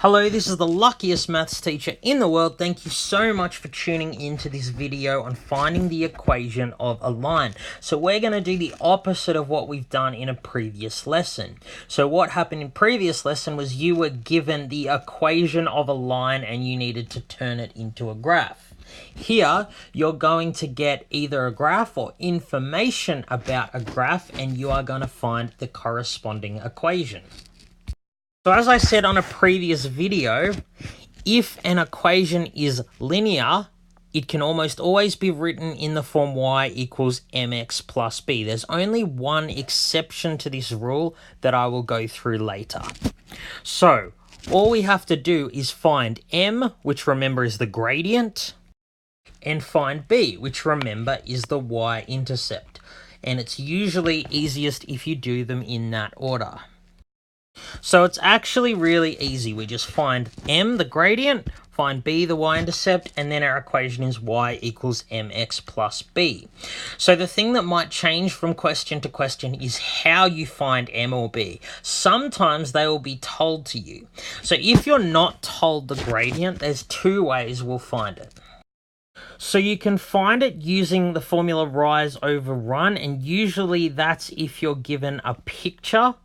Hello, this is the luckiest maths teacher in the world. Thank you so much for tuning into this video on finding the equation of a line. So we're going to do the opposite of what we've done in a previous lesson. So what happened in previous lesson was you were given the equation of a line and you needed to turn it into a graph. Here, you're going to get either a graph or information about a graph, and you are going to find the corresponding equation. So as I said on a previous video, if an equation is linear, it can almost always be written in the form y equals mx plus b. There's only one exception to this rule that I will go through later. So all we have to do is find m, which remember is the gradient, and find b, which remember is the y-intercept. And it's usually easiest if you do them in that order. So it's actually really easy. We just find m, the gradient, find b, the y-intercept, and then our equation is y equals mx plus b. So the thing that might change from question to question is how you find m or b. Sometimes they will be told to you. So if you're not told the gradient, there's two ways we'll find it. So you can find it using the formula rise over run, and usually that's if you're given a picture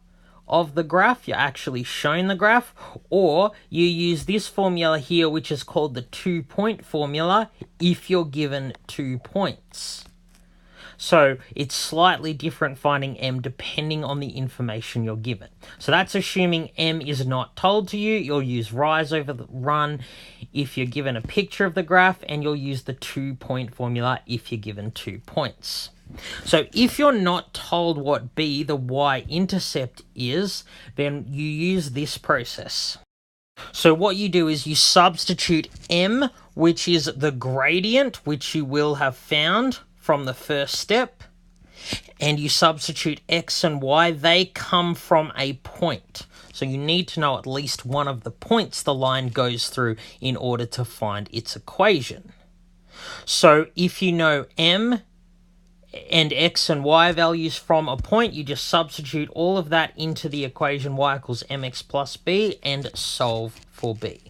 of the graph, you're actually shown the graph, or you use this formula here, which is called the 2-point formula, if you're given 2 points. So it's slightly different finding m depending on the information you're given. So that's assuming m is not told to you. You'll use rise over the run if you're given a picture of the graph, and you'll use the 2-point formula if you're given 2 points. So if you're not told what b, the y-intercept, is, then you use this process. So what you do is you substitute m, which is the gradient, which you will have found from the first step, and you substitute x and y. They come from a point. So you need to know at least one of the points the line goes through in order to find its equation. So if you know m and x and y values from a point, you just substitute all of that into the equation y equals mx plus b and solve for b.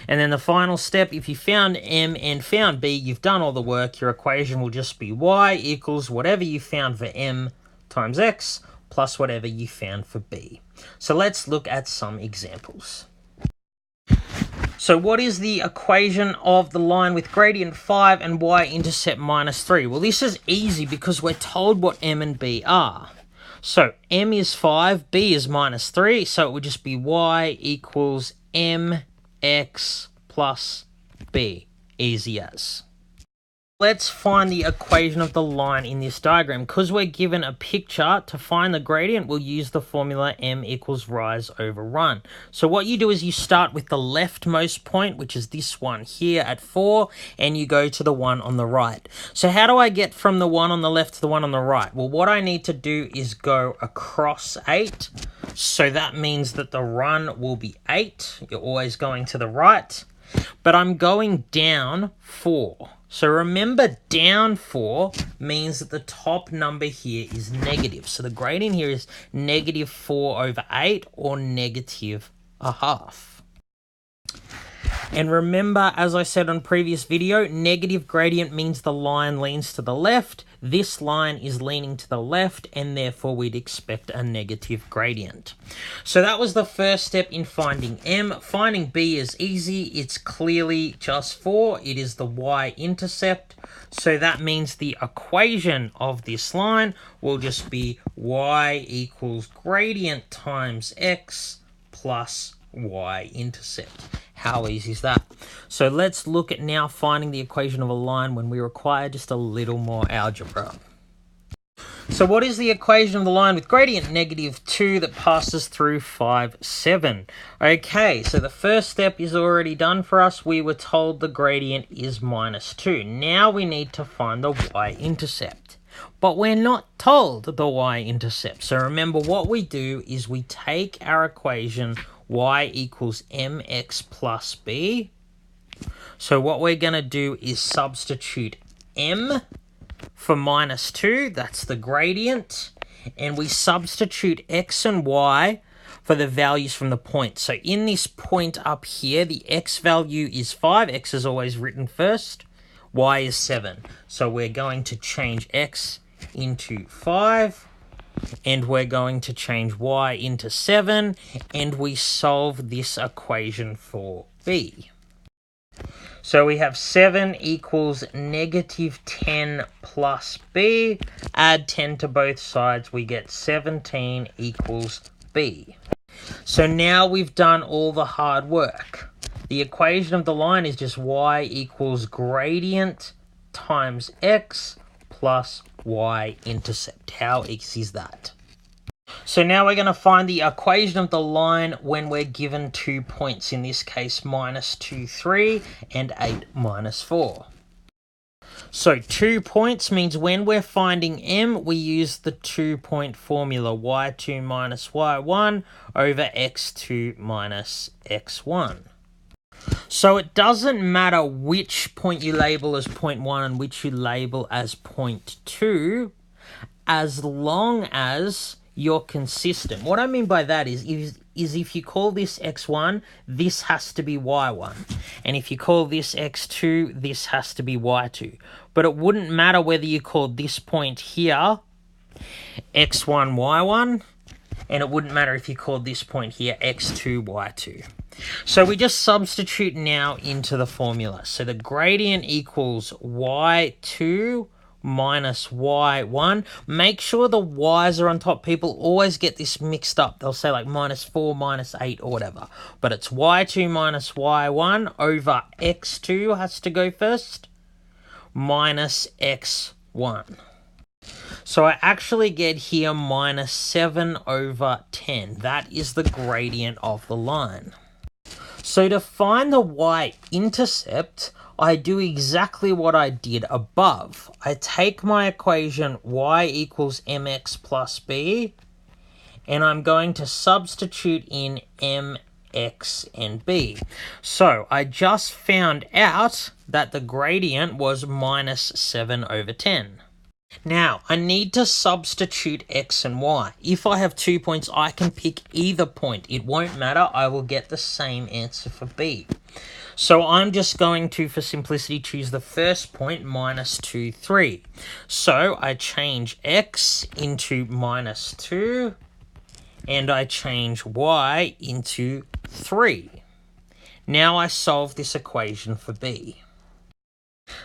And then the final step, if you found m and found b, you've done all the work. Your equation will just be y equals whatever you found for m times x plus whatever you found for b. So let's look at some examples. So what is the equation of the line with gradient 5 and y-intercept minus 3? Well, this is easy because we're told what m and b are. So m is 5, b is minus 3, so it would just be y equals mx plus b. Easy as. Let's find the equation of the line in this diagram. Because we're given a picture, to find the gradient, we'll use the formula m equals rise over run. So what you do is you start with the leftmost point, which is this one here at 4, and you go to the one on the right. So how do I get from the one on the left to the one on the right? Well, what I need to do is go across 8. So that means that the run will be 8. You're always going to the right. But I'm going down 4. So remember, down 4 means that the top number here is negative. So the gradient here is negative 4 over 8, or negative a half. And remember, as I said on previous video, negative gradient means the line leans to the left. This line is leaning to the left, and therefore we'd expect a negative gradient. So that was the first step in finding m. Finding b is easy. It's clearly just 4. It is the y-intercept. So that means the equation of this line will just be y equals gradient times x plus y-intercept. How easy is that? So let's look at now finding the equation of a line when we require just a little more algebra. So what is the equation of the line with gradient negative 2 that passes through 5, 7? Okay, so the first step is already done for us. We were told the gradient is minus 2. Now we need to find the y-intercept. But we're not told the y-intercept. So remember, what we do is we take our equation y equals mx plus b. So what we're going to do is substitute m for minus 2, that's the gradient, and we substitute x and y for the values from the point. So in this point up here, the x value is 5. X is always written first. Y is 7. So we're going to change x into 5. And we're going to change y into 7. And we solve this equation for b. So we have 7 equals negative 10 plus b. Add 10 to both sides, we get 17 equals b. So now we've done all the hard work. The equation of the line is just y equals gradient times x plus y intercept. How easy is that? So now we're going to find the equation of the line when we're given 2 points, in this case minus 2, 3 and 8, minus 4. So 2 points means when we're finding m, we use the 2-point formula, y2 minus y1 over x2 minus x1. So it doesn't matter which point you label as point 1 and which you label as point 2, as long as you're consistent. What I mean by that is if you call this x1, this has to be y1. And if you call this x2, this has to be y2. But it wouldn't matter whether you called this point here x1, y1, and it wouldn't matter if you called this point here x2, y2. So we just substitute now into the formula. So the gradient equals y2 minus y1. Make sure the y's are on top. People always get this mixed up. They'll say like minus 4, minus 8 or whatever. But it's y2 minus y1 over x2 has to go first, minus x1. So I actually get here minus 7 over 10. That is the gradient of the line. So to find the y-intercept, I do exactly what I did above. I take my equation y equals mx plus b, and I'm going to substitute in m, x, and b. So I just found out that the gradient was minus 7 over 10. Now, I need to substitute x and y. If I have 2 points, I can pick either point. It won't matter. I will get the same answer for b. So I'm just going to, for simplicity, choose the first point, minus 2, 3. So I change x into minus 2, and I change y into 3. Now I solve this equation for b.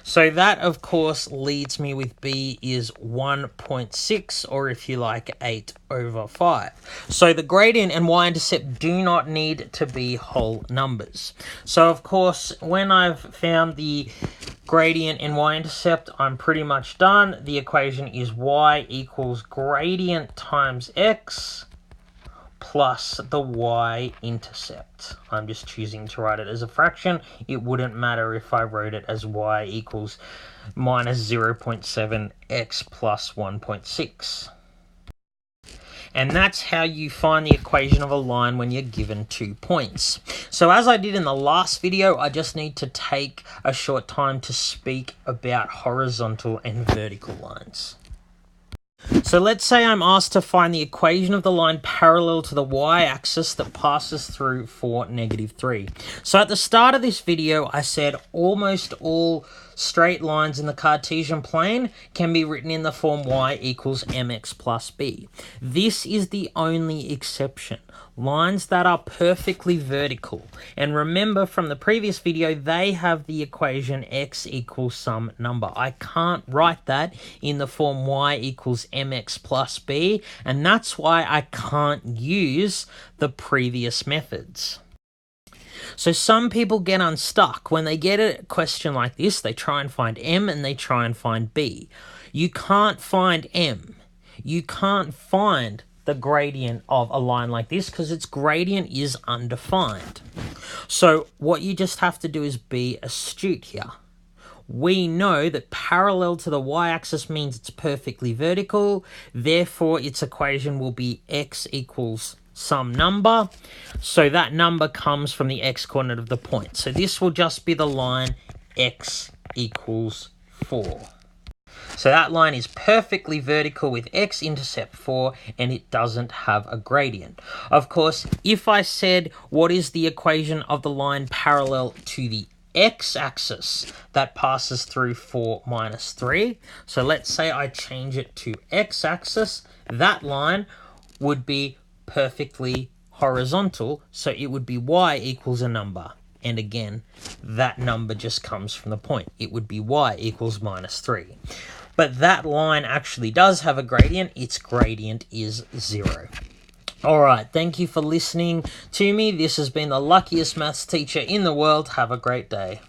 So that, of course, leads me with b is 1.6, or if you like, 8 over 5. So the gradient and y-intercept do not need to be whole numbers. So, of course, when I've found the gradient and y-intercept, I'm pretty much done. The equation is y equals gradient times x plus the y-intercept. I'm just choosing to write it as a fraction. It wouldn't matter if I wrote it as y equals minus 0.7 x plus 1.6. And that's how you find the equation of a line when you're given 2 points. So as I did in the last video, I just need to take a short time to speak about horizontal and vertical lines. So let's say I'm asked to find the equation of the line parallel to the y-axis that passes through 4, -3. So at the start of this video, I said almost all straight lines in the Cartesian plane can be written in the form y equals mx plus b. This is the only exception. Lines that are perfectly vertical. And remember from the previous video, they have the equation x equals some number. I can't write that in the form y equals mx plus b, and that's why I can't use the previous methods. So some people get unstuck. When they get a question like this, they try and find m and they try and find b. You can't find m. You can't find the gradient of a line like this because its gradient is undefined. So what you just have to do is be astute here. We know that parallel to the y-axis means it's perfectly vertical, therefore its equation will be x equals some number, so that number comes from the x-coordinate of the point. So this will just be the line x equals 4. So that line is perfectly vertical with x-intercept 4, and it doesn't have a gradient. Of course, if I said what is the equation of the line parallel to the x-axis that passes through 4 minus 3, so let's say I change it to x-axis, that line would be perfectly horizontal, so it would be y equals a number. And again, that number just comes from the point. It would be y equals minus 3. But that line actually does have a gradient. Its gradient is 0. Alright, thank you for listening to me. This has been the luckiest maths teacher in the world. Have a great day.